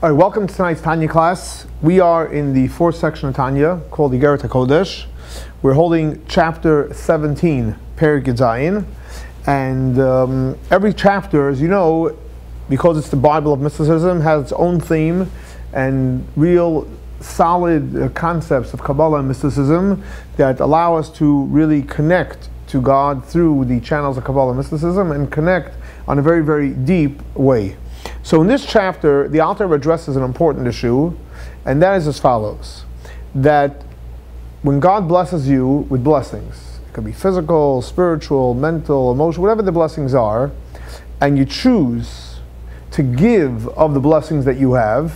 All right, welcome to tonight's Tanya class. We are in the fourth section of Tanya called Igeret Hakodesh. We're holding chapter 17, Perek Zayin, and every chapter, as you know, because it's the Bible of mysticism, has its own theme and real solid concepts of Kabbalah and mysticism that allow us to really connect to God through the channels of Kabbalah and mysticism and connect on a very, very deep way. So in this chapter, the Alter Rebbe addresses an important issue, and that is as follows: that when God blesses you with blessings, it could be physical, spiritual, mental, emotional, whatever the blessings are, and you choose to give of the blessings that you have.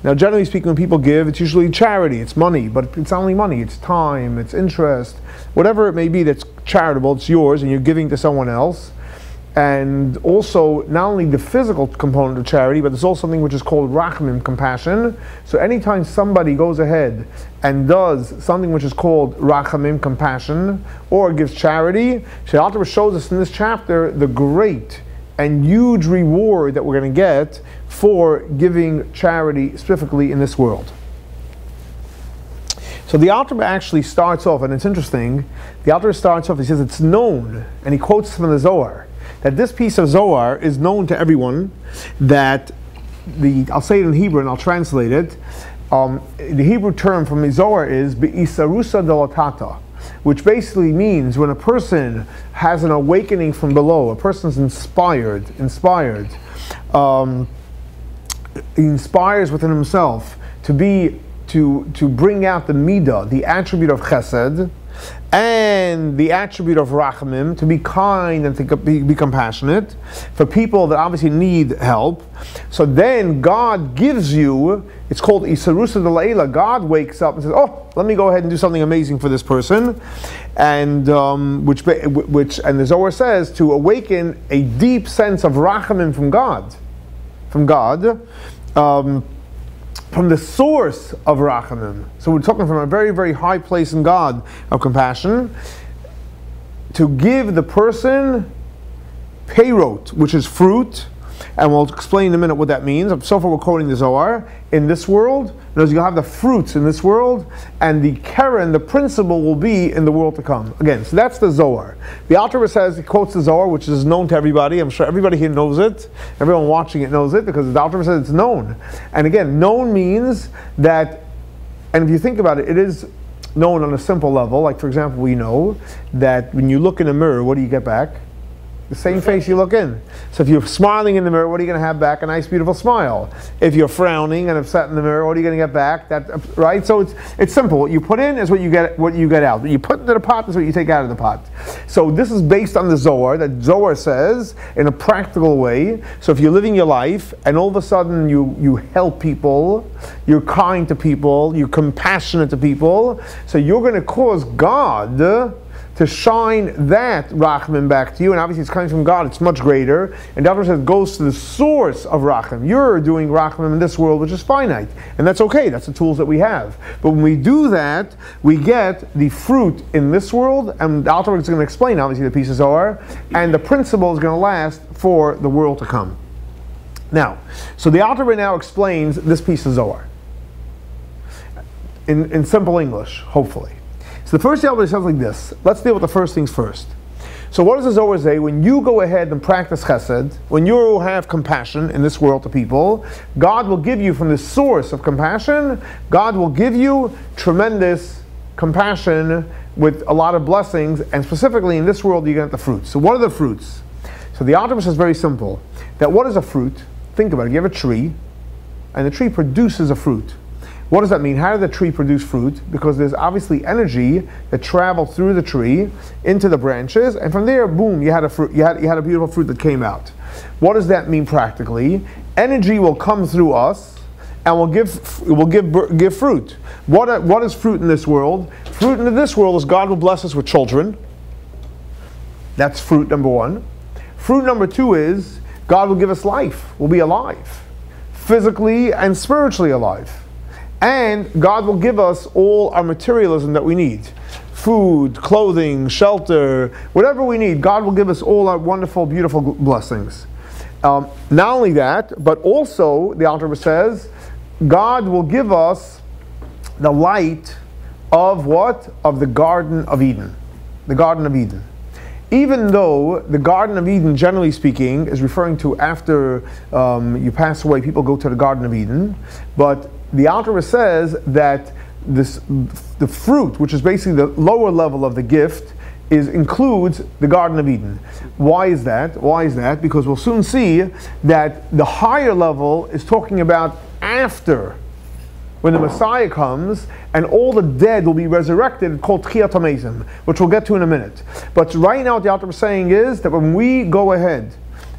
Now, generally speaking, when people give, it's usually charity, it's money, but it's not only money, it's time, it's interest, whatever it may be that's charitable, it's yours, and you're giving to someone else. And also, not only the physical component of charity, but there's also something which is called Rachamim, compassion. So anytime somebody goes ahead and does something which is called Rachamim, compassion, or gives charity, Alter Rebbe shows us in this chapter the great and huge reward that we're going to get for giving charity specifically in this world. So the Alter Rebbe actually starts off, and it's interesting, the Alter Rebbe starts off, he says it's known, and he quotes from the Zohar, that this piece of Zohar is known to everyone, that I'll say it in Hebrew and I'll translate it. The Hebrew term from the Zohar is Be'isarusa delatata, which basically means when a person has an awakening from below, a person's inspired, he inspires within himself to bring out the midah, the attribute of chesed, and the attribute of rachamim, to be kind and to be compassionate for people that obviously need help. So then God gives you, it's called Isarusa de La'ila, God wakes up and says, oh, let me go ahead and do something amazing for this person, and which and the Zohar says to awaken a deep sense of rachamim from God, from the source of Rachamim. So we're talking from a very, very high place in God of compassion, to give the person peirot, which is fruit, and we'll explain in a minute what that means. So far we're quoting the Zohar. In this world, you'll have the fruits in this world, and the keren, the principle, will be in the world to come. Again, so that's the Zohar. The Alter Rebbe says, he quotes the Zohar, which is known to everybody. I'm sure everybody here knows it. Everyone watching it knows it, because the Alter Rebbe says it's known. And again, known means that, and if you think about it, it is known on a simple level. Like, for example, we know that when you look in a mirror, what do you get back? The same face you look in. So if you're smiling in the mirror, what are you going to have back? A nice, beautiful smile. If you're frowning and upset in the mirror, what are you going to get back? Right? So it's simple. What you put in is what you get out. What you put into the pot is what you take out of the pot. So this is based on the Zohar, that Zohar says in a practical way. So if you're living your life and all of a sudden you help people, you're kind to people, you're compassionate to people, so you're going to cause God to shine that Rachamim back to you, and obviously it's coming from God, it's much greater, and the Alter Rebbe says it goes to the source of Rachamim. You're doing Rachamim in this world, which is finite, and that's okay, that's the tools that we have. But when we do that, we get the fruit in this world, and the Alter Rebbe is going to explain, obviously, the pieces are, and the principle is going to last for the world to come. Now, so the Alter Rebbe now explains this piece of Zohar in simple English, hopefully. So the first Alter Rebbe sounds like this. Let's deal with the first things first. So what does the Zohar say? When you go ahead and practice chesed, when you have compassion in this world to people, God will give you from the source of compassion, God will give you tremendous compassion with a lot of blessings, and specifically in this world you get the fruits. So what are the fruits? So the Alter Rebbe says very simple, that what is a fruit? Think about it. You have a tree, and the tree produces a fruit. What does that mean? How did the tree produce fruit? Because there's obviously energy that traveled through the tree into the branches, and from there, boom, you had a fruit. You had a beautiful fruit that came out. What does that mean practically? Energy will come through us, and will give fruit. What is fruit in this world? Fruit in this world is God will bless us with children. That's fruit number one. Fruit number two is God will give us life. We'll be alive, physically and spiritually alive. And God will give us all our materialism that we need. Food, clothing, shelter, whatever we need, God will give us all our wonderful, beautiful blessings. Not only that, but also the Alter Rebbe says, God will give us the light of what? Of the Garden of Eden. The Garden of Eden. Even though the Garden of Eden, generally speaking, is referring to after you pass away, people go to the Garden of Eden, but the Alter Rebbe says that the fruit, which is basically the lower level of the gift, includes the Garden of Eden. Why is that? Why is that? Because we'll soon see that the higher level is talking about after, when the Messiah comes, and all the dead will be resurrected, called Chesed, which we'll get to in a minute. But right now what the Alter Rebbe is saying is that when we go ahead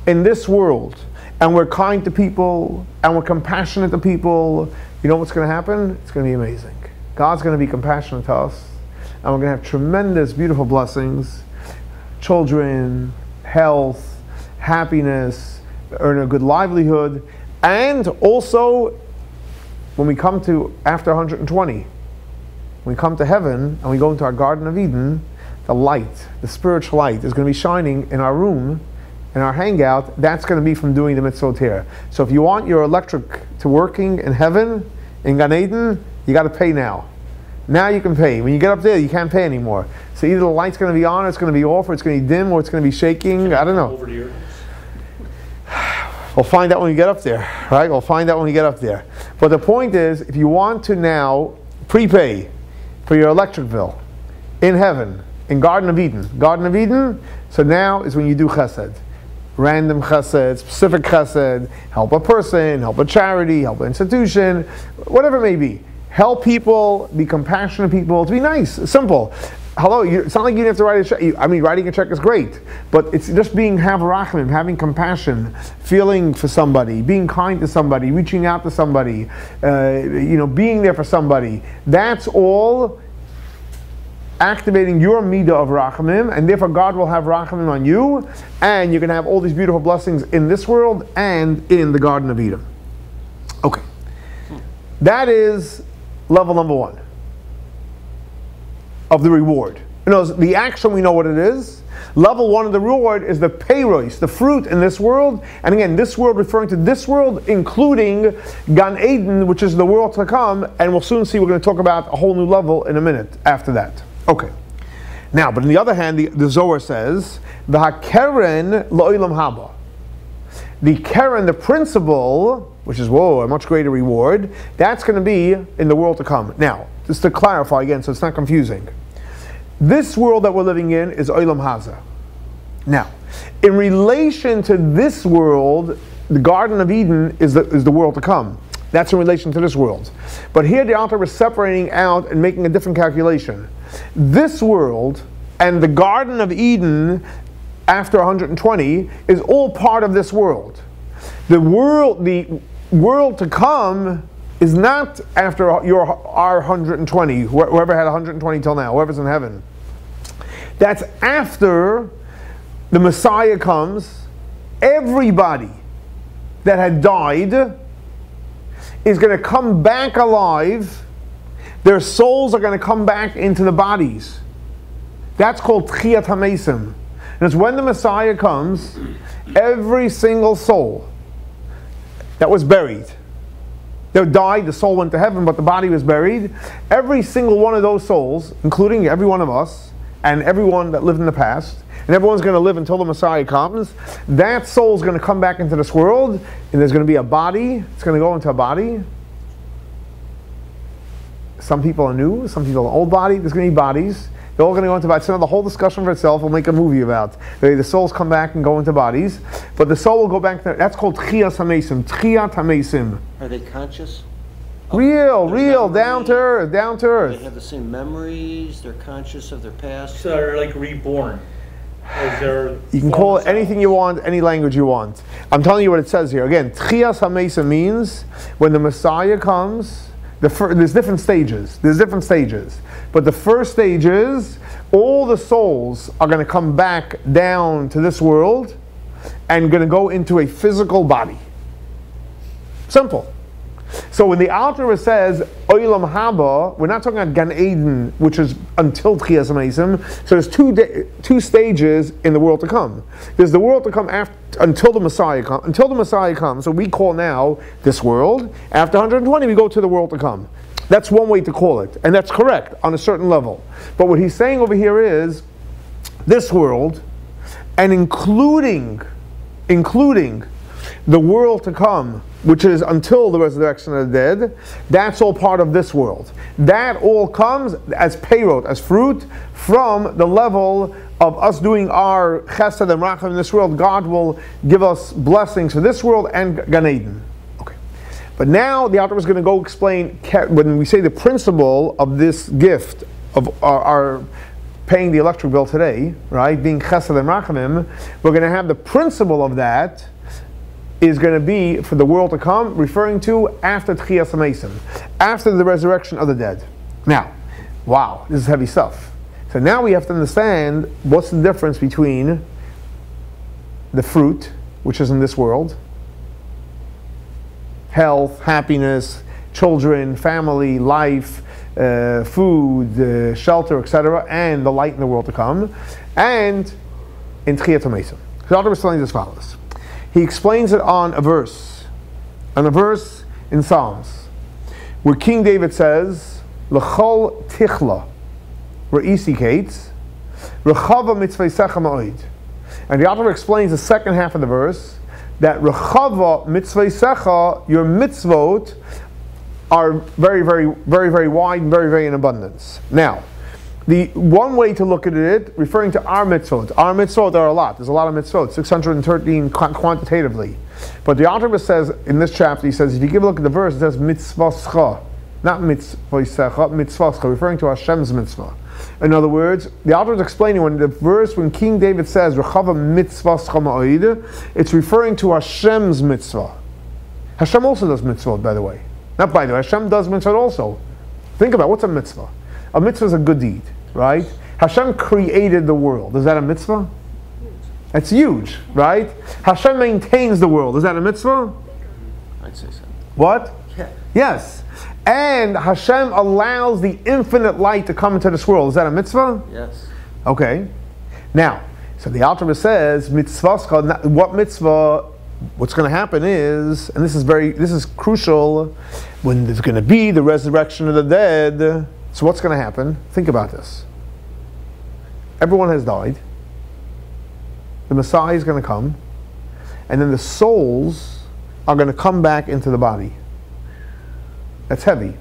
in this world, and we're kind to people, and we're compassionate to people, you know what's going to happen? It's going to be amazing. God's going to be compassionate to us, and we're going to have tremendous, beautiful blessings, children, health, happiness, earn a good livelihood, and also, when we come to after 120, when we come to heaven and we go into our Garden of Eden, the light, the spiritual light, is going to be shining in our room, in our hangout. That's going to be from doing the mitzvot here. So if you want your electric to working in heaven, in Gan Eden, you got to pay now. Now you can pay. When you get up there, you can't pay anymore. So either the light's going to be on, or it's going to be off, or it's going to be dim, or it's going to be shaking. I don't know. Over to your We'll find out when we get up there, right? We'll find out when we get up there. But the point is, if you want to now prepay for your electric bill in heaven, in Garden of Eden, so now is when you do chesed. Random chesed, specific chesed, help a person, help a charity, help an institution, whatever it may be. Help people, be compassionate people, to be nice, simple. Hello, it's not like you have to write a check. I mean, writing a check is great, but it's just have rachamim, having compassion, feeling for somebody, being kind to somebody, reaching out to somebody, being there for somebody. That's all activating your midah of rachamim, and therefore God will have rachamim on you, and you can have all these beautiful blessings in this world and in the Garden of Eden. Okay, that is level number one of the reward. The action, we know what it is. Level one of the reward is the peiros, the fruit in this world. And again, this world referring to this world, including Gan Eden, which is the world to come. And we'll soon see, we're going to talk about a whole new level in a minute after that. Okay. Now, but on the other hand, the Zohar says, V'hakeren lo'ilam haba. The keren, the principle, which is, a much greater reward, that's going to be in the world to come. Now, just to clarify again, so it's not confusing. This world that we're living in is Olam Haza. Now, in relation to this world, the Garden of Eden is the world to come. That's in relation to this world. But here the Alter Rebbe is separating out and making a different calculation. This world and the Garden of Eden after 120 is all part of this world. The world to come is not after our 120, whoever had 120 till now, whoever's in heaven. That's after the Messiah comes. Everybody that had died is going to come back alive. Their souls are going to come back into the bodies. That's called Tchiyat HaMesim. And it's when the Messiah comes, every single soul that was buried, that died, the soul went to heaven, but the body was buried. Every single one of those souls, including every one of us, and everyone that lived in the past, and everyone's going to live until the Messiah comes, that soul's going to come back into this world, and there's going to be a body. It's going to go into a body. Some people are new, some people are old body. There's going to be bodies. They're all going to go into bodies. So the whole discussion for itself we'll make a movie about. The souls come back and go into bodies, but the soul will go back to, that's called Tchiyat HaMesim. Tchiyat HaMesim. Are they conscious? Real, down to earth. They have the same memories, they're conscious of their past. So they're like reborn. You can call it anything you want, any language you want. I'm telling you what it says here. Again, Tchiyat HaMesim means when the Messiah comes, there's different stages. But the first stage is all the souls are going to come back down to this world and going to go into a physical body. Simple. So when the Alter Rebbe says Olam Haba, we're not talking about Gan Eden, which is until Tchias Hameisim. So there's two stages in the world to come. There's the world to come until the Messiah comes. Until the Messiah comes, so we call now this world. After 120, we go to the world to come. That's one way to call it, and that's correct on a certain level. But what he's saying over here is this world, and including the world to come, which is until the resurrection of the dead, that's all part of this world. That all comes as peyrot, as fruit, from the level of us doing our Chesed and Rachamim in this world. God will give us blessings for this world and Gan Eden. Okay. But now the Alter Rebbe is going to go explain, when we say the principle of this gift of our paying the electric bill today, right, being Chesed and Rachamim, we're going to have the principle of that is going to be for the world to come, referring to after Tchias Hameisim, after the resurrection of the dead. Now, wow, this is heavy stuff. So now we have to understand what's the difference between the fruit, which is in this world, health, happiness, children, family, life, food, shelter, etc., and the light in the world to come, and in Tchias Hameisim. So Alter Rebbe is telling us as follows. He explains it on a verse in Psalms, where King David says, "L'chol tichla, re'isi kates, rachava mitzvah ma'od." And the Alter explains the second half of the verse that rachava mitzvah, your mitzvot are very, very, very, very wide and very, very in abundance. Now, the one way to look at it, referring to our mitzvot are a lot. There's a lot of mitzvot, 613 quantitatively. But the Alter Rebbe says, in this chapter, he says, if you give a look at the verse, it says mitzvah, not mitzvah, referring to Hashem's mitzvah. In other words, the Alter is explaining when King David says, Rechava mitzvah ma'od, it's referring to Hashem's mitzvah. Hashem also does mitzvot, by the way. Not by the way, Hashem does mitzvot also. Think about what's a mitzvah? A mitzvah is a good deed, right? Hashem created the world. Is that a mitzvah? It's huge, right? Hashem maintains the world. Is that a mitzvah? I'd say so. What? Yeah. Yes. And Hashem allows the infinite light to come into this world. Is that a mitzvah? Yes. Okay. Now, so the Alter Rebbe says, mitzvah, what mitzvah, what's going to happen is, and this is crucial, when there's going to be the resurrection of the dead. So what's going to happen? Think about this. Everyone has died. The Messiah is going to come. And then the souls are going to come back into the body. That's heavy.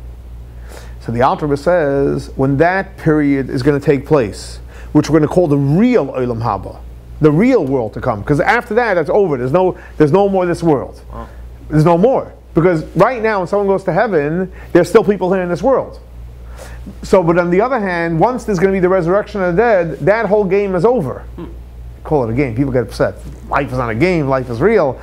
So the Alter Rebbe says, when that period is going to take place, which we're going to call the real Olam Haba, the real world to come, because after that, that's over. There's no more this world. Wow. There's no more. Because right now, when someone goes to heaven, there's still people here in this world. So, but on the other hand, once there's going to be the resurrection of the dead, that whole game is over. Call it a game. People get upset. Life is not a game. Life is real.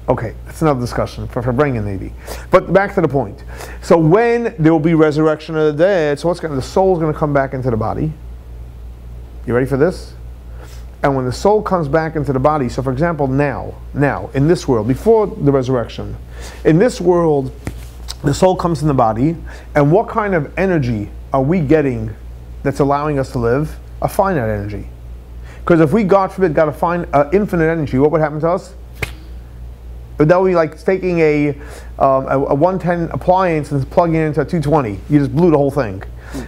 Okay, that's another discussion for bringing maybe. But back to the point. So when there will be resurrection of the dead, so the soul is going to come back into the body. You ready for this? And when the soul comes back into the body, so for example, now, in this world, before the resurrection, in this world, the soul comes in the body, and what kind of energy are we getting that's allowing us to live? A finite energy. Because if we, God forbid, got a infinite energy, what would happen to us? That would be like taking a 110 appliance and plugging it into a 220. You just blew the whole thing.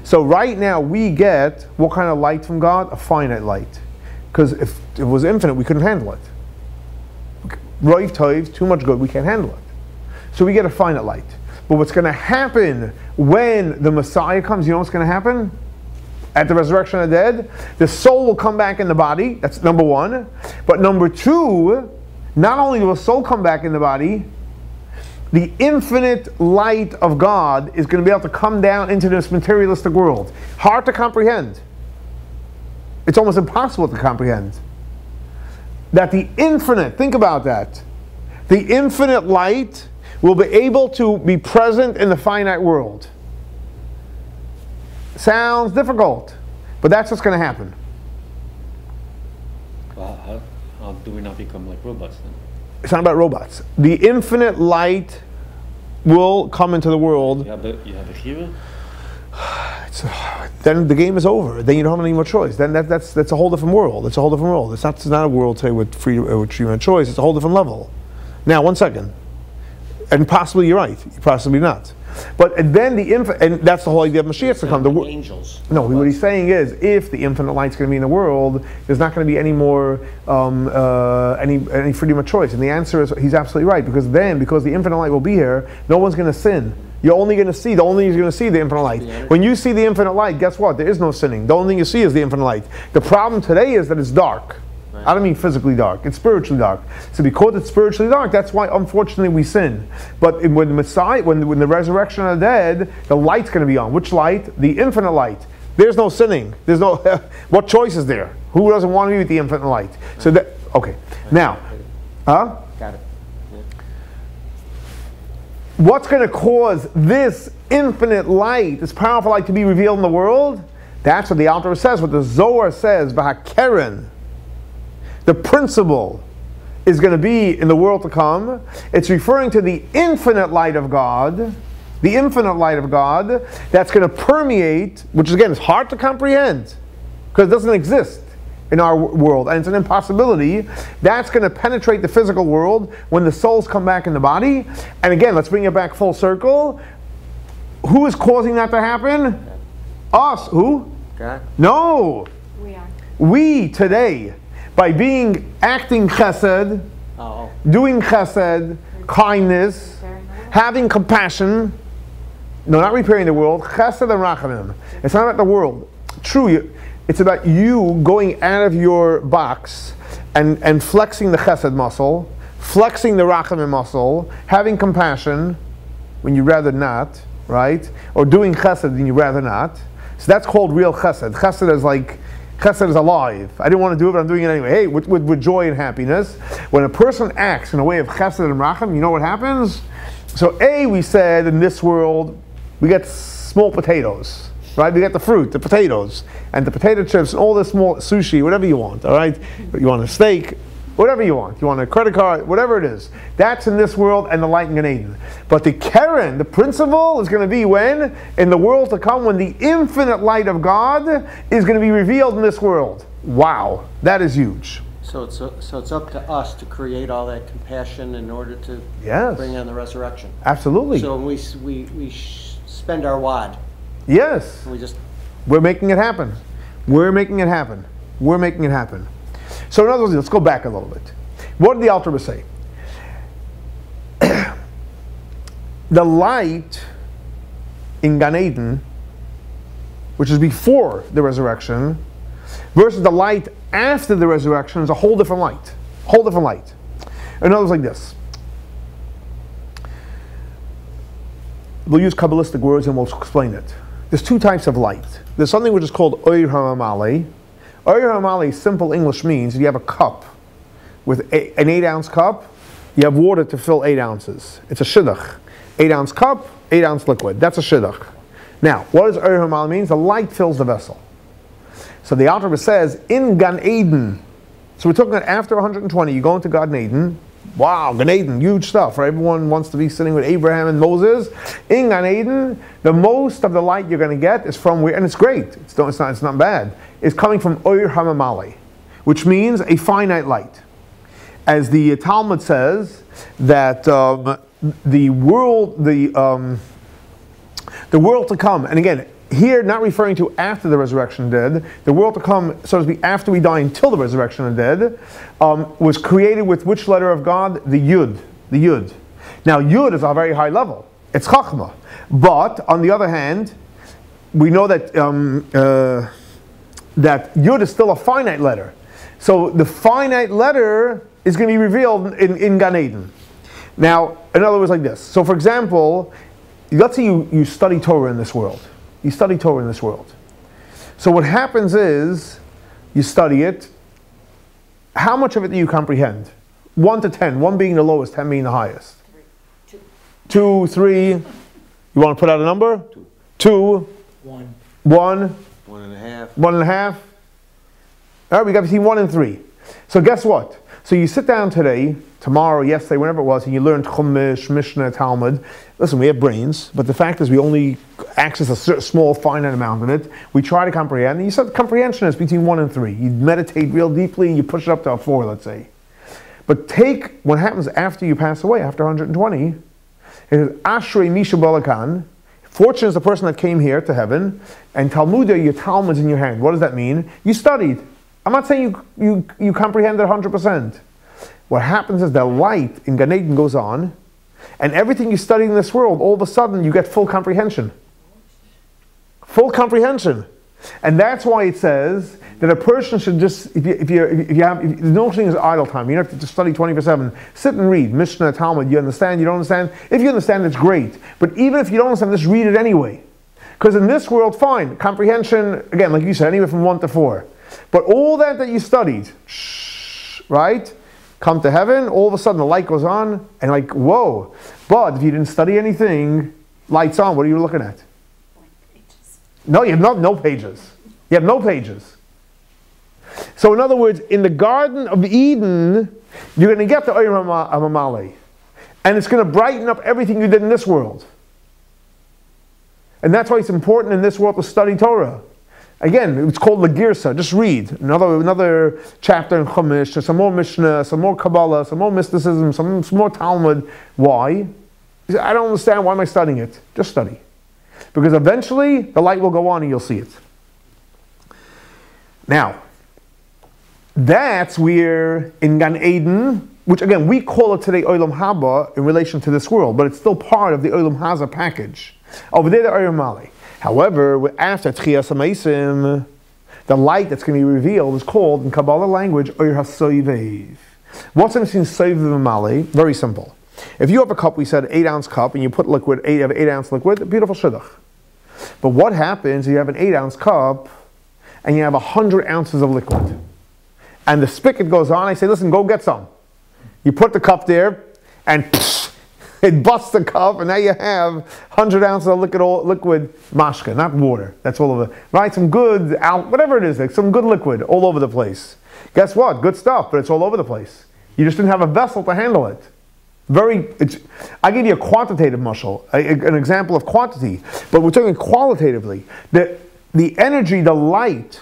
So right now we get what kind of light from God? A finite light. Because if it was infinite, we couldn't handle it. Roiv toiv, too much good, we can't handle it. So we get a finite light. But what's going to happen when the Messiah comes, you know what's going to happen? At the resurrection of the dead, the soul will come back in the body. That's number one. But number two, not only will the soul come back in the body, the infinite light of God is going to be able to come down into this materialistic world. Hard to comprehend. It's almost impossible to comprehend. That the infinite, think about that, the infinite light will be able to be present in the finite world. Sounds difficult, but that's what's going to happen. Well, how do we not become like robots then? It's not about robots. The infinite light will come into the world. You have a chiyuv? Then the game is over. Then you don't have any more choice. Then that's a whole different world. It's a whole different world. It's not a world today with freedom and choice. It's a whole different level. Now, 1 second, and possibly you're right. Possibly not. But then and that's the whole idea of Mashiach to come. Angels. No, what he's saying is, if the infinite light's going to be in the world, there's not going to be any more any freedom of choice. And the answer is, he's absolutely right, because the infinite light will be here, no one's going to sin. You're only going to see, the only thing you're going to see the infinite light. When you see the infinite light, guess what? There is no sinning. The only thing you see is the infinite light. The problem today is that it's dark. Right. I don't mean physically dark, it's spiritually dark. So because it's spiritually dark, that's why unfortunately we sin. But when the Messiah, when the resurrection of the dead, the light's going to be on. Which light? The infinite light. There's no sinning. There's no, what choice is there? Who doesn't want to be with the infinite light? So that, okay. Now, Got it. What's going to cause this infinite light, this powerful light, to be revealed in the world? That's what the Alter Rebbe says, what the Zohar says, Keren. The principle is going to be in the world to come. It's referring to the infinite light of God, the infinite light of God that's going to permeate, which again is hard to comprehend because it doesn't exist in our world, and it's an impossibility. That's going to penetrate the physical world when the souls come back in the body. And again, let's bring it back full circle. Who is causing that to happen? Us. Who? God. No. We are. We today, by acting chesed, doing chesed, kindness, having compassion. No, not repairing the world. Chesed and Rachamim. It's not about the world. True. It's about you going out of your box and flexing the chesed muscle, flexing the rachamim muscle, having compassion when you rather not, right? Or doing chesed when you rather not. So that's called real chesed. Chesed is alive. I didn't want to do it, but I'm doing it anyway. Hey, with joy and happiness. When a person acts in a way of chesed and rachamim, you know what happens? So we said in this world, we get small potatoes. Right, we got the fruit, the potatoes, and the potato chips, and all this small sushi, whatever you want. All right, you want a steak, whatever you want. You want a credit card, whatever it is. That's in this world and the light in Gan Eden. But the Keren, the principle, is going to be when in the world to come, when the infinite light of God is going to be revealed in this world. Wow, that is huge. So it's up to us to create all that compassion in order to bring on the resurrection. Absolutely. So when we spend our wad. Yes. We're making it happen. We're making it happen. We're making it happen. So in other words, let's go back a little bit. What did the Alter Rebbe say? The light in Gan Eden, which is before the resurrection, versus the light after the resurrection, is a whole different light. Whole different light. In other words, like this. We'll use Kabbalistic words and we'll explain it. There's two types of light. There's something which is called Oyer HaMamali. Oyer HaMamali, simple English, means you have a cup with an 8-ounce cup. You have water to fill 8 ounces. It's a shidduch. 8-ounce cup, 8-ounce liquid. That's a shidduch. Now, what does Oyer HaMamali mean? The light fills the vessel. So the Alter Rebbe says, in Gan Eden, so we're talking about after 120, you go into Gan Eden. Wow, Gan Eden, huge stuff, right? Everyone wants to be sitting with Abraham and Moses. In Gan Eden, the most of the light you're going to get is from where, and it's great, it's not bad, it's coming from Oyer HaMamali, which means a finite light. As the Talmud says, that the world to come, and again, here not referring to after the resurrection of the dead, the world to come, so to speak, after we die until the resurrection of the dead, was created with which letter of God? The Yud. The Yud. Now Yud is a very high level. It's Chachma. But on the other hand, we know that that Yud is still a finite letter. So the finite letter is going to be revealed in Gan Eden. Now, in other words, like this. So for example, let's say you study Torah in this world. You study Torah in this world. So what happens is, you study it. How much of it do you comprehend? 1 to 10. 1 being the lowest, 10 being the highest. 2, 3. You want to put out a number? 2. 1. 1. 1.5. 1.5. All right, we got between 1 and 3. So guess what? So you sit down today, tomorrow, yesterday, whenever it was, and you learned Chumash, Mishnah, Talmud. Listen, we have brains, but the fact is we only access a small, finite amount of it. We try to comprehend, and you said comprehension is between 1 and 3. You meditate real deeply, and you push it up to a 4, let's say. But take what happens after you pass away, after 120. It is Ashrei Misha Balakan. Fortunate is the person that came here to heaven, and Talmudah, your Talmud's in your hand. What does that mean? You studied. I'm not saying you comprehended 100%. What happens is the light in Gan Eden goes on, and everything you study in this world, all of a sudden you get full comprehension. Full comprehension. And that's why it says that a person should just, if no such thing as idle time, you don't have to just study 24/7. Sit and read Mishnah, Talmud. You understand? You don't understand? If you understand, it's great. But even if you don't understand, just read it anyway. Because in this world, fine, comprehension, again, like you said, anywhere from 1 to 4. But all that you studied, right? Come to heaven, all of a sudden the light goes on, and like, whoa. But if you didn't study anything, lights on, what are you looking at? Pages. No, you have no pages. You have no pages. So in other words, in the Garden of Eden, you're going to get the Oyer HaMamale. And it's going to brighten up everything you did in this world. And that's why it's important in this world to study Torah. Again, it's called Lagirsa. Just read another chapter in Chumash, some more Mishnah, some more Kabbalah, some more mysticism, some more Talmud. Why? I don't understand. Why am I studying it? Just study. Because eventually, the light will go on and you'll see it. Now, that's where in Gan Eden, which again, we call it today Olam Haba in relation to this world, but it's still part of the Olam Haza package. Over there, the Oyer Mali. However, after Tchias HaMeisim, the light that's going to be revealed is called, in Kabbalah language, Oyer HaSoivev. What's in Soivev Mali? Very simple. If you have a cup, we said 8-ounce cup, and you put liquid, you have an 8-ounce liquid, a beautiful shidduch. But what happens if you have an 8-ounce cup, and you have 100 ounces of liquid? And the spigot goes on, I say, listen, go get some. You put the cup there, and it busts the cup, and now you have 100 ounces of liquid mashka, not water. That's all of it. Right? Some good, whatever it is, like some good liquid all over the place. Guess what? Good stuff, but it's all over the place. You just didn't have a vessel to handle it. I give you a quantitative muscle, an example of quantity, but we're talking qualitatively. The energy, the light,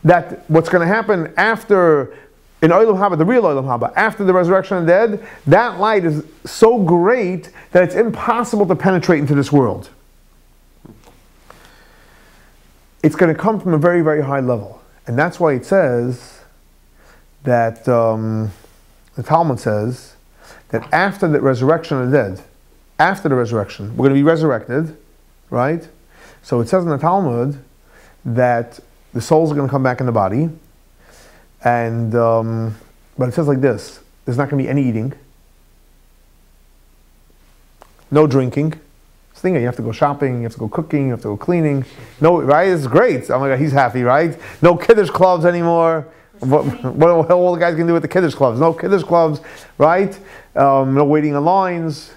that what's going to happen after, in Olam Haba, the real Olam Haba, after the resurrection of the dead, that light is so great that it's impossible to penetrate into this world. It's going to come from a very, very high level. And that's why it says that, the Talmud says, that after the resurrection of the dead, after the resurrection, we're going to be resurrected, right? So it says in the Talmud that the souls are going to come back in the body, and but it says like this: there's not going to be any eating, no drinking. It's thinking you have to go shopping, you have to go cooking, you have to go cleaning. No, right? It's great. Oh my God, he's happy, right? No Kiddush clubs anymore. What all the guys can do with the Kiddush clubs? No Kiddush clubs, right? No waiting in lines.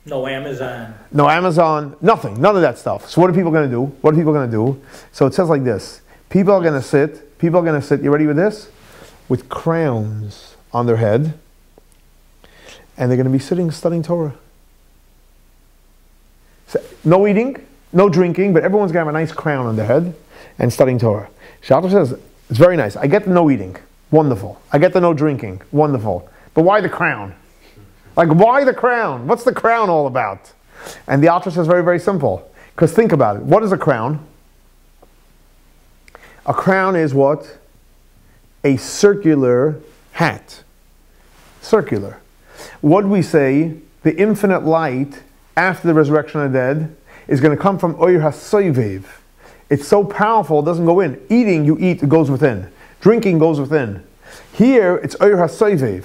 No Amazon. No Amazon. Nothing. None of that stuff. So what are people going to do? What are people going to do? So it says like this. People are going to sit, you ready with this? With crowns on their head. And they're going to be sitting studying Torah. So, no eating, no drinking, but everyone's going to have a nice crown on their head and studying Torah. Shalom says, it's very nice. I get the no eating. Wonderful. I get the no drinking. Wonderful. But why the crown? Like, why the crown? What's the crown all about? And the Alter says very, very simple. Because think about it. What is a crown? A crown is what? A circular hat. Circular. What do we say? The infinite light after the resurrection of the dead is going to come from Oyer HaSoivev. It's so powerful, it doesn't go in. Eating, you eat, it goes within. Drinking goes within. Here, it's Oyer HaSoivev.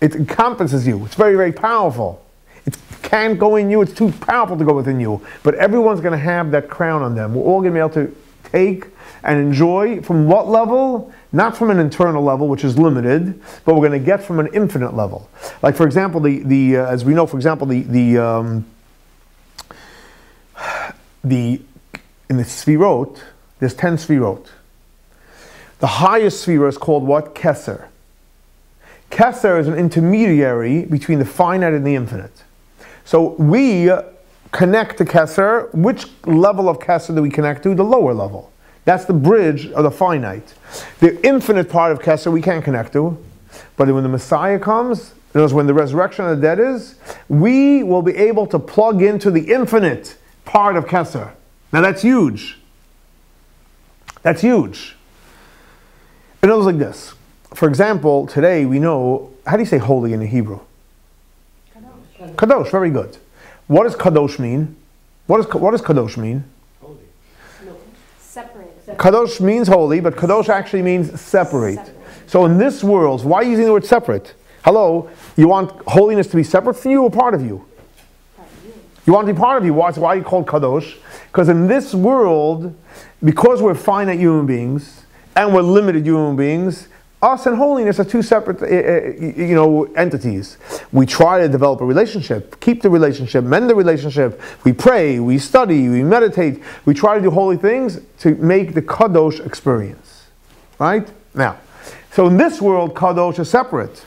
It encompasses you. It's very, very powerful. It can't go in you. It's too powerful to go within you. But everyone's going to have that crown on them. We're all going to be able to take and enjoy from what level? Not from an internal level, which is limited, but we're going to get from an infinite level. Like, for example, as we know, for example, in the Sefirot, there's 10 Sefirot. The highest sphere is called what? Keser. Keser is an intermediary between the finite and the infinite. So we connect to Keser. Which level of Keser do we connect to? The lower level. That's the bridge of the finite. The infinite part of Keser we can't connect to. But when the Messiah comes, in other words, when the resurrection of the dead is, we will be able to plug into the infinite part of Keser. Now that's huge. That's huge. In other words, like this. For example, today we know, how do you say holy in the Hebrew? Kadosh. Kadosh, very good. What does Kadosh mean? What does Kadosh mean? Holy. No, separate. Kadosh means holy, but Kadosh actually means separate. So in this world, why are you using the word separate? Hello, you want holiness to be separate from you or part of you? You want to be part of you. Why are you called Kadosh? Because in this world, because we're finite human beings and we're limited human beings, us and holiness are two separate entities. We try to develop a relationship, keep the relationship, mend the relationship. We pray, we study, we meditate. We try to do holy things to make the Kadosh experience. Right? Now, so in this world, Kadosh is separate.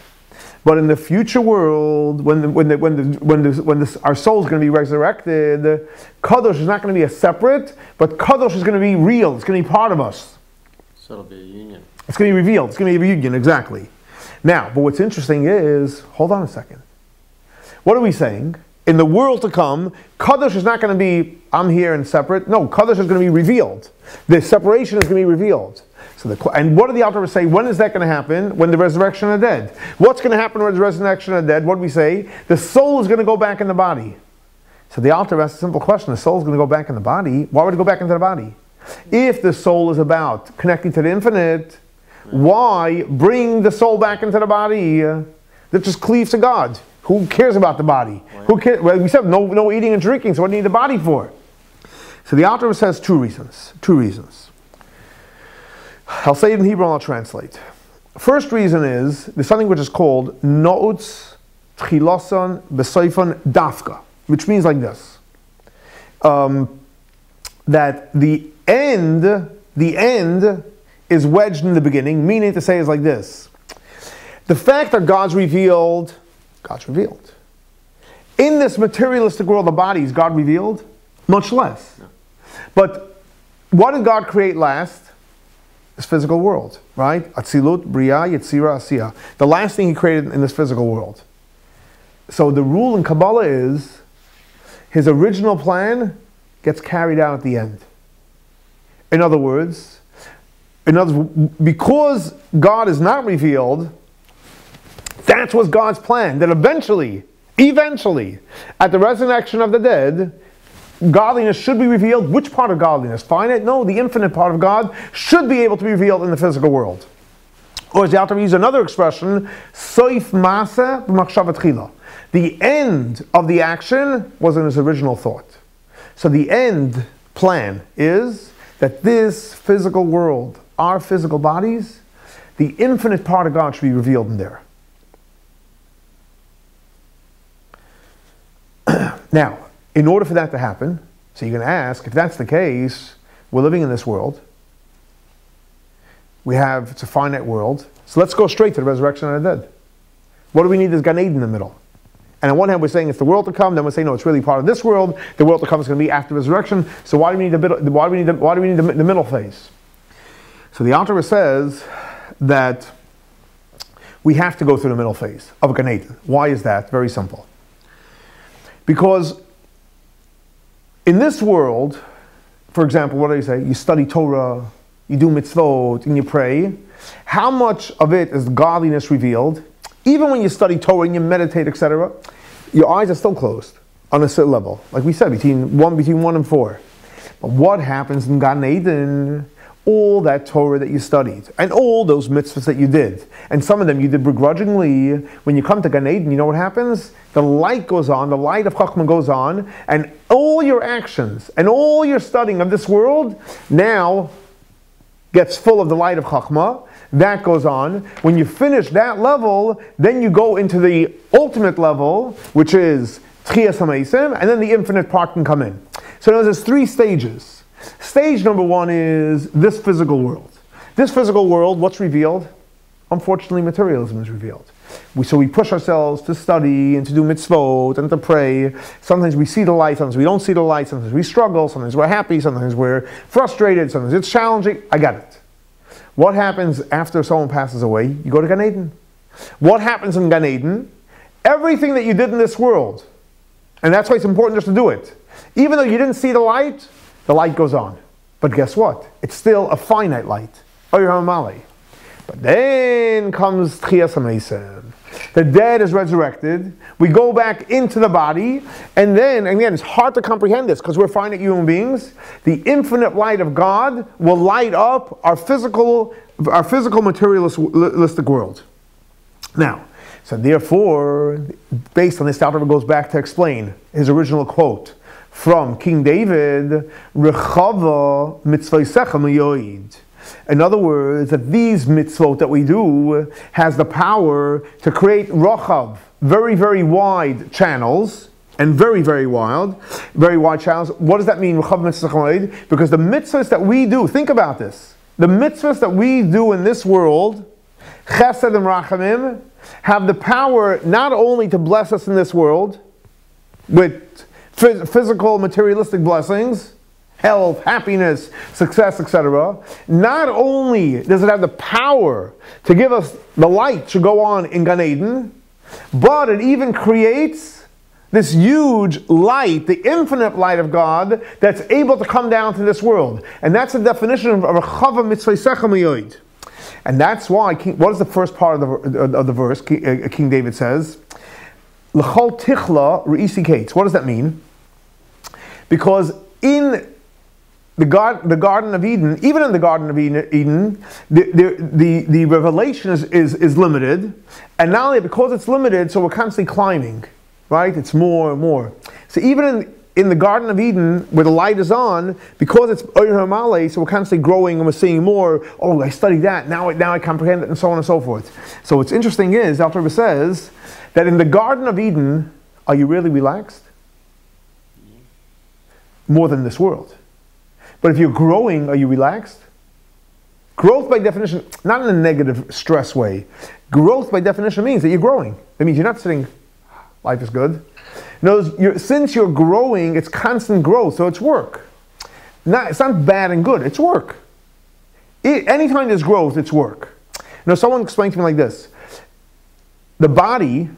But in the future world, when our soul is going to be resurrected, Kadosh is not going to be a separate, but Kadosh is going to be real. It's going to be part of us. So it'll be a union. It's going to be revealed. It's going to be a reunion, exactly. Now, but what's interesting is, hold on a second. What are we saying? In the world to come, Kadosh is not going to be, I'm here and separate. No, Kadosh is going to be revealed. The separation is going to be revealed. And what did the Alter Rebbe say? When is that going to happen? When the resurrection of the dead. What's going to happen when the resurrection of the dead? What do we say? The soul is going to go back in the body. So the Alter Rebbe asked a simple question. The soul is going to go back in the body. Why would it go back into the body? If the soul is about connecting to the infinite, why bring the soul back into the body that just cleaves to God? Who cares about the body? Who cares? Well, we said no eating and drinking, so what do you need the body for? So the Alter Rebbe says two reasons. Two reasons. I'll say it in Hebrew and I'll translate. First reason is, there's something which is called No'utz Tchilason B'Soifon Dafka, which means like this. That the end is wedged in the beginning, meaning to say is like this. The fact that God's revealed. In this materialistic world, the body, is God revealed? Much less. No. But what did God create last? This physical world, right? Atzilut, Bria, Yetzira, Asiya. The last thing he created in this physical world. So the rule in Kabbalah is, his original plan gets carried out at the end. In other words, because God is not revealed, that was God's plan. That eventually, at the resurrection of the dead, godliness should be revealed. Which part of godliness? Finite? No, the infinite part of God should be able to be revealed in the physical world. Or as the Alter Rebbe used another expression, soif masa b'machshava tchila. The end of the action was in his original thought. So the end plan is that this physical world, our physical bodies, the infinite part of God should be revealed in there. Now, in order for that to happen, so you're going to ask, if that's the case, we're living in this world. It's a finite world. So let's go straight to the resurrection of the dead. What do we need? This Gan Eden in the middle. And on one hand, we're saying it's the world to come. Then we're saying no, it's really part of this world. The world to come is going to be after resurrection. So why do we need the middle phase? So the Alter Rebbe says that we have to go through the middle phase of Gan Eden. Why is that? Very simple. Because in this world, for example, what do you say? You study Torah, you do mitzvot, and you pray. How much of it is godliness revealed? Even when you study Torah and you meditate, etc., your eyes are still closed on a certain level. Like we said, between 1 and 4. But what happens in Gan Eden? All that Torah that you studied, and all those mitzvahs that you did, and some of them you did begrudgingly, when you come to Gan Eden, you know what happens? The light goes on, the light of Chachma goes on, and all your actions, and all your studying of this world, now gets full of the light of Chachma. That goes on. When you finish that level, then you go into the ultimate level, which is Tchias HaMeisim, and then the infinite part can come in. So there's 3 stages. Stage number 1 is this physical world. This physical world, what's revealed? Unfortunately, materialism is revealed. So we push ourselves to study and to do mitzvot and to pray. Sometimes we see the light, sometimes we don't see the light, sometimes we struggle, sometimes we're happy, sometimes we're frustrated, sometimes it's challenging. I got it. What happens after someone passes away? You go to Gan Eden. What happens in Gan Eden? Everything that you did in this world, and that's why it's important just to do it. Even though you didn't see the light goes on. But guess what? It's still a finite light. But then comes Tchias HaMesim. The dead is resurrected. We go back into the body, and then, again, it's hard to comprehend this because we're finite human beings. The infinite light of God will light up our physical materialistic world. Now, so therefore, based on this, Alter Rebbe goes back to explain his original quote from King David, Rexhava mitzvotech miyoid. In other words, that these mitzvot that we do has the power to create rochav, very, very wide channels, and very, very wide channels. What does that mean, rochav mitzvot? Because the mitzvahs that we do, think about this, the mitzvahs that we do in this world, Chesed and Rachamim, have the power not only to bless us in this world with physical, materialistic blessings, health, happiness, success, etc. Not only does it have the power to give us the light to go on in Gan Eden, but it even creates this huge light, the infinite light of God, that's able to come down to this world. And that's the definition of Rechava mitzvotech miyoid. And that's why, what is the first part of the verse? King David says, L'chol tichla re'isi kates. What does that mean? Because in the Garden of Eden, even in the Garden of Eden, the revelation is limited, and not only because it's limited, so we're constantly climbing, right? It's more and more. So even in the Garden of Eden, where the light is on, because it's so we're constantly growing and we're seeing more. Oh, I studied that, now I comprehend it, and so on and so forth. So what's interesting is, Alter Rebbe says, that in the Garden of Eden, are you really relaxed? More than this world. But if you're growing, are you relaxed? Growth by definition, not in a negative stress way. Growth by definition means that you're growing. That means you're not sitting, life is good. No, since you're growing, it's constant growth, so it's work. It's not bad and good, it's work. Anytime there's growth, it's work. Someone explained to me like this. The body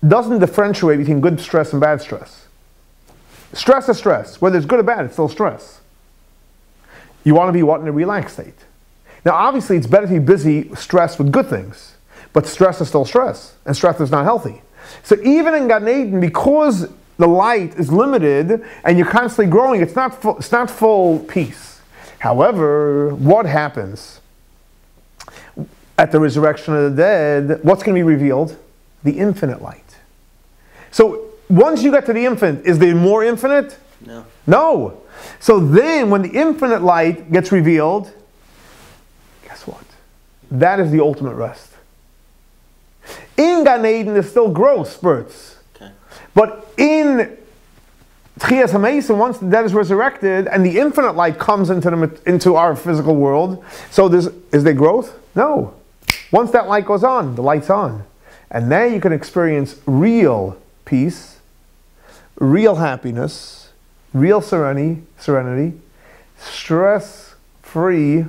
doesn't differentiate between good stress and bad stress. Stress is stress. Whether it's good or bad, it's still stress. You want to be what? In a relaxed state. Now, obviously, it's better to be busy, stressed with good things. But stress is still stress, and stress is not healthy. So even in Gan Eden, because the light is limited, and you're constantly growing, it's not full peace. However, what happens at the resurrection of the dead? What's going to be revealed? The infinite light. So once you get to the infinite, is there more infinite? No. No. So then, when the infinite light gets revealed, guess what? That is the ultimate rest. In Gan Eden, there's still growth spurts. Okay. But in Tchias HaMesim, once the dead is resurrected, and the infinite light comes into our physical world, so is there growth? No. Once that light goes on, the light's on. And now you can experience real peace, real happiness, real serenity, stress-free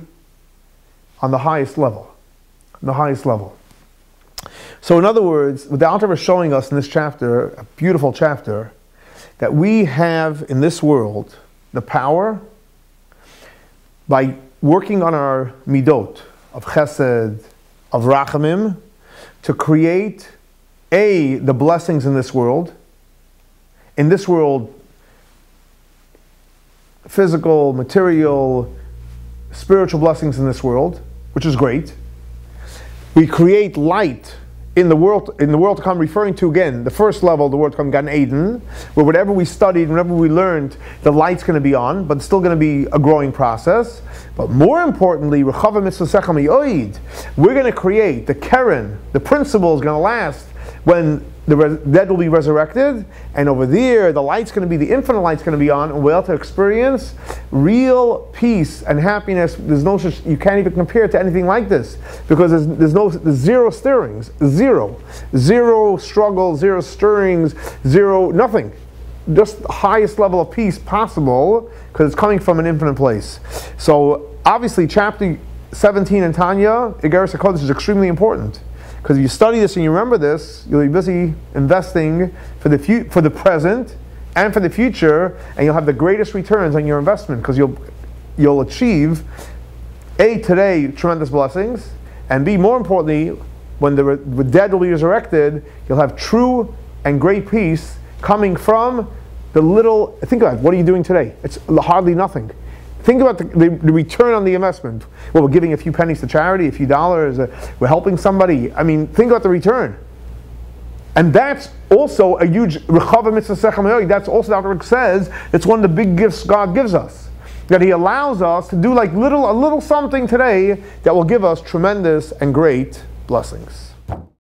on the highest level. So in other words, what the Alter Rebbe is showing us in this chapter, a beautiful chapter, that we have in this world the power, by working on our midot of chesed, of rachamim, to create the blessings in this world. In this world, physical, material, spiritual blessings in this world, which is great. We create light in the world to come, referring to, again, the first level, the world to come, Gan Eden, where whatever we studied, whatever we learned, the light's going to be on, but it's still going to be a growing process. But more importantly, Rechava mitzvotech miyoid, we're going to create the keren, the principle is going to last when the dead will be resurrected, and over there, the light's going to be, the infinite light's going to be on, and we'll have to experience real peace and happiness. There's no such, you can't even compare it to anything like this, because there's zero stirrings, zero struggle, zero stirrings, zero, nothing. Just the highest level of peace possible, because it's coming from an infinite place. So, obviously, chapter 17 in Tanya, Igeret Hakodesh, is extremely important. Because if you study this and you remember this, you'll be busy investing for the present and for the future, and you'll have the greatest returns on your investment, because you'll achieve, A, today, tremendous blessings, and B, more importantly, when the dead will be resurrected, you'll have true and great peace coming from the little, think about it, what are you doing today? It's hardly nothing. Think about the return on the investment. Well, we're giving a few pennies to charity, a few dollars, we're helping somebody. I mean, think about the return. And that's also a huge Rexhava Mitzvah. That's also, the Alter Rebbe says, it's one of the big gifts God gives us. That He allows us to do like a little something today that will give us tremendous and great blessings.